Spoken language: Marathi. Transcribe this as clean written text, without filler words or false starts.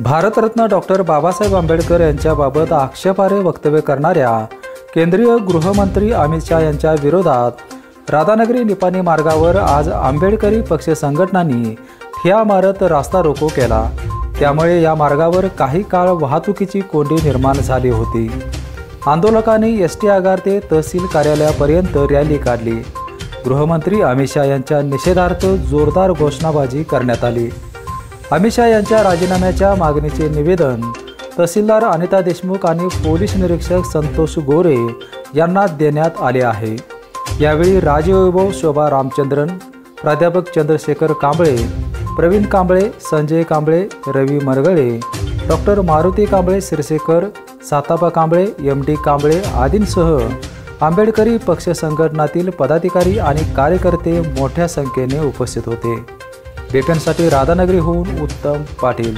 भारतरत्न डॉक्टर बाबासाहेब आंबेडकर यांच्याबाबत आक्षेपार्ह वक्तव्य करणाऱ्या केंद्रीय गृहमंत्री अमित शाह यांच्या विरोधात राधानगरी निपाणी मार्गावर आज आंबेडकरी पक्ष संघटनांनी ठिय्या मारत रास्ता रोको केला। त्यामुळे या मार्गावर काही काळ वाहतुकीची कोंडी निर्माण झाली होती। आंदोलकांनी एसटी आगार ते तहसील कार्यालयापर्यंत रॅली काढली। गृहमंत्री अमित शाह यांच्या निषेधार्थ जोरदार घोषणाबाजी करण्यात आली। अमित शाह यांच्या राजीनाम्याच्या मागणीचे निवेदन तहसीलदार अनिता देशमुख आणि पोलीस निरीक्षक संतोष गोरे यांना देण्यात आले आहे। यावेळी राजवैभव शोभा रामचंद्रन, प्राध्यापक चंद्रशेखर कांबळे, प्रवीण कांबळे, संजय कांबळे, रवी मरगळे, डॉक्टर मारुती कांबळे सिरसेकर, साताबा कांबळे, एम.डी. कांबळे आदींसह आंबेडकरी पक्ष संघटनातील पदाधिकारी आणि कार्यकर्ते मोठ्या संख्येने उपस्थित होते। बेपनसाठी राधानगरीहून उत्तम पाटील।